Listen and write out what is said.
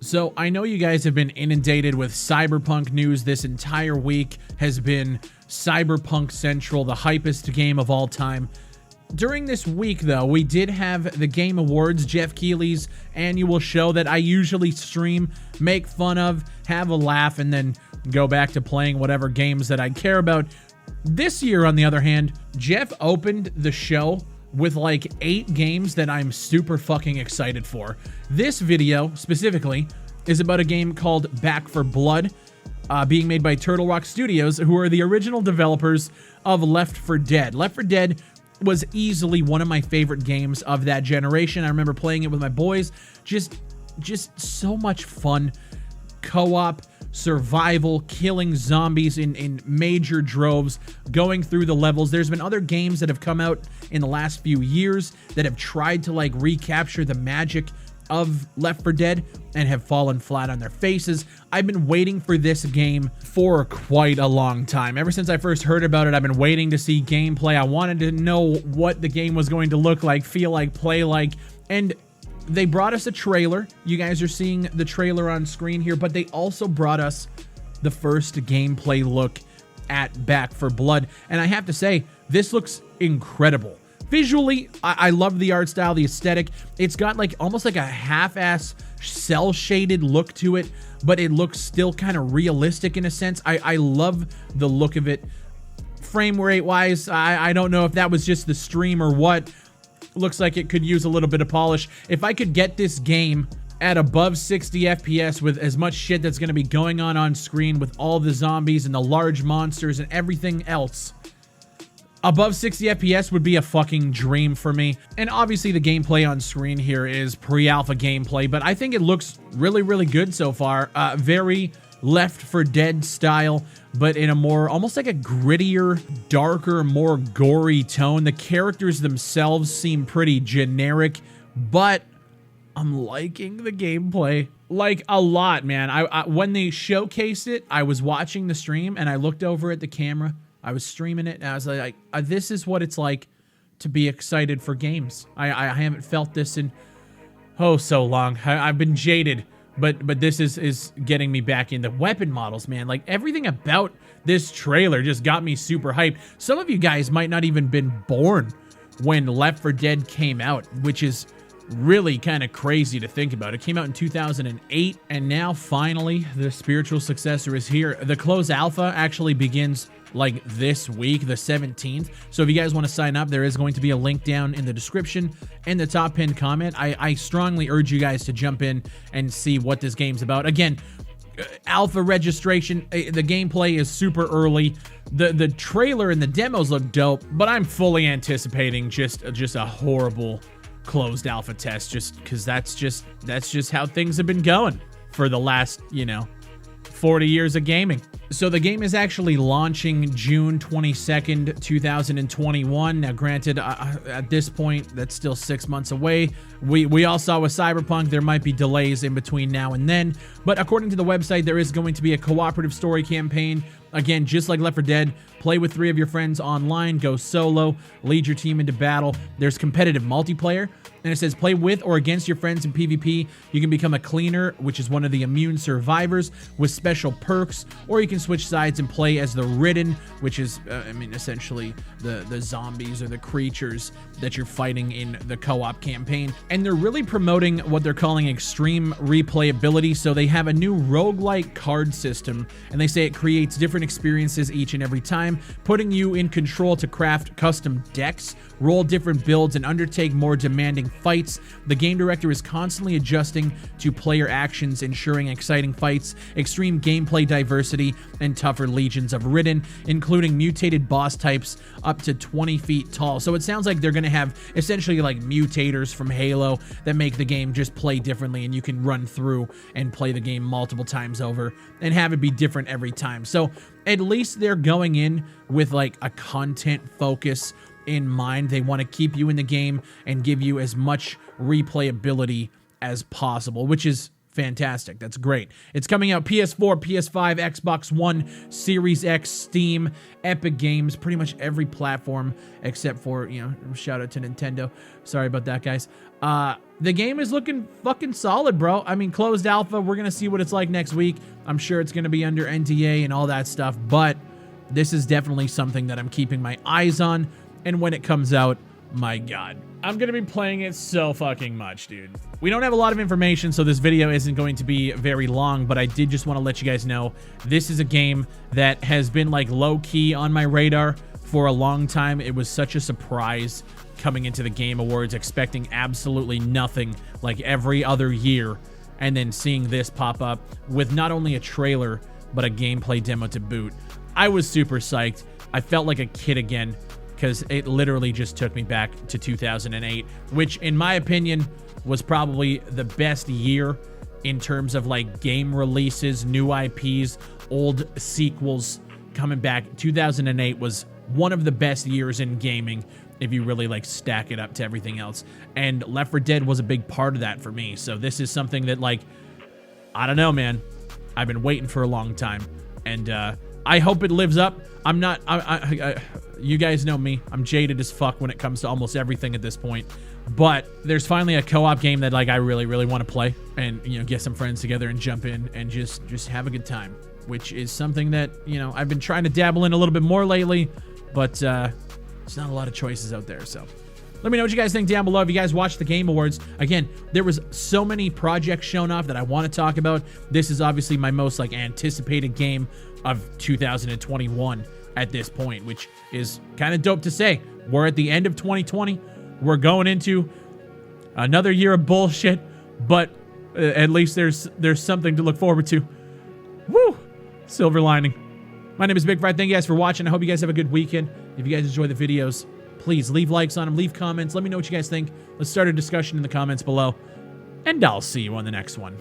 So I know you guys have been inundated with Cyberpunk news. This entire week has been Cyberpunk Central, the hypest game of all time. During this week, though, we did have the Game Awards, Jeff Keighley's annual show that I usually stream, make fun of, have a laugh, and then go back to playing whatever games that I care about. This year, on the other hand, Jeff opened the show with like 8 games that I'm super fucking excited for. This video, specifically, is about a game called Back 4 Blood, being made by Turtle Rock Studios, who are the original developers of Left 4 Dead. Left 4 Dead was easily one of my favorite games of that generation. I remember playing it with my boys. Just so much fun. Co-op, survival, killing zombies in major droves, going through the levels. There's been other games that have come out in the last few years that have tried to like recapture the magic of Left 4 Dead and have fallen flat on their faces. I've been waiting for this game for quite a long time. Ever since I first heard about it, I've been waiting to see gameplay. I wanted to know what the game was going to look like, feel like, play like, and they brought us a trailer. You guys are seeing the trailer on screen here, but they also brought us the first gameplay look at Back 4 Blood, and I have to say, this looks incredible. Visually, I love the art style, the aesthetic. It's got like almost like a half-ass cel-shaded look to it, but it looks still kind of realistic in a sense. I love the look of it. Frame rate-wise, I don't know if that was just the stream or what. Looks like it could use a little bit of polish. If I could get this game at above 60 FPS with as much shit that's going to be going on screen with all the zombies and the large monsters and everything else, above 60 FPS would be a fucking dream for me. And obviously the gameplay on screen here is pre-alpha gameplay, but I think it looks really, really good so far. Very Left 4 Dead style, but in a more, almost like a grittier, darker, more gory tone. The characters themselves seem pretty generic, but I'm liking the gameplay like a lot, man. When they showcased it, I was watching the stream and I looked over at the camera. I was streaming it and I was like, this is what it's like to be excited for games. I haven't felt this in, oh, so long. I've been jaded, but this is getting me back into weapon models, man. Like, everything about this trailer just got me super hyped. Some of you guys might not even been born when Left 4 Dead came out, which is really kind of crazy to think about. It came out in 2008, and now finally the spiritual successor is here. The closed alpha actually begins like this week, the 17th. So if you guys want to sign up, there is going to be a link down in the description and the top pinned comment. I strongly urge you guys to jump in and see what this game's about. Again, alpha registration, the gameplay is super early. The trailer and the demos look dope, but I'm fully anticipating just a horrible closed alpha test, just because that's just how things have been going for the last, 40 years of gaming. So the game is actually launching June 22nd, 2021. Now, granted, at this point, that's still 6 months away. We all saw with Cyberpunk, there might be delays in between now and then. But according to the website, there is going to be a cooperative story campaign. Again, just like Left 4 Dead, play with 3 of your friends online, go solo, lead your team into battle. There's competitive multiplayer, and it says play with or against your friends in PvP. You can become a cleaner, which is one of the immune survivors with special perks, or you can switch sides and play as the Ridden, which is, essentially the zombies or the creatures that you're fighting in the co-op campaign. And they're really promoting what they're calling extreme replayability. So they have a new roguelike card system, and they say it creates different experiences each and every time, putting you in control to craft custom decks, roll different builds, and undertake more demanding fights. The game director is constantly adjusting to player actions, ensuring exciting fights, extreme gameplay diversity, and tougher legions of Ridden, including mutated boss types up to 20 feet tall. So it sounds like they're going to have essentially like mutators from Halo that make the game just play differently, and you can run through and play the game multiple times over and have it be different every time. So at least they're going in with like a content focus in mind. They want to keep you in the game and give you as much replayability as possible, which is fantastic. That's great. It's coming out PS4, PS5, Xbox One, Series X, Steam, Epic Games, pretty much every platform except for, you know, shout out to Nintendo. Sorry about that, guys. The game is looking fucking solid, bro. I mean, closed alpha, we're going to see what it's like next week. I'm sure it's going to be under NDA and all that stuff, but this is definitely something that I'm keeping my eyes on, and when it comes out, my God, I'm going to be playing it so fucking much, dude. We don't have a lot of information, so this video isn't going to be very long, but I did just want to let you guys know this is a game that has been like low-key on my radar for a long time. It was such a surprise coming into the Game Awards, expecting absolutely nothing like every other year, and then seeing this pop up with not only a trailer, but a gameplay demo to boot. I was super psyched. I felt like a kid again, because it literally just took me back to 2008, which in my opinion was probably the best year in terms of like game releases, new IPs, old sequels coming back. 2008 was one of the best years in gaming if you really like stack it up to everything else. And Left 4 Dead was a big part of that for me. So this is something that, like, I don't know, man. I've been waiting for a long time, and I hope it lives up. I'm not, you guys know me. I'm jaded as fuck when it comes to almost everything at this point. But there's finally a co-op game that, like, I really, really want to play, and, you know, get some friends together and jump in and just have a good time, which is something that, you know, I've been trying to dabble in a little bit more lately, but there's not a lot of choices out there. So let me know what you guys think down below. If you guys watched the Game Awards, again, there was so many projects shown off that I want to talk about. This is obviously my most like anticipated game of 2021 at this point, which is kind of dope to say. We're at the end of 2020. We're going into another year of bullshit, but at least there's something to look forward to. Woo! Silver lining. My name is Big Fry. Thank you guys for watching. I hope you guys have a good weekend. If you guys enjoy the videos, please leave likes on them, leave comments. Let me know what you guys think. Let's start a discussion in the comments below, and I'll see you on the next one.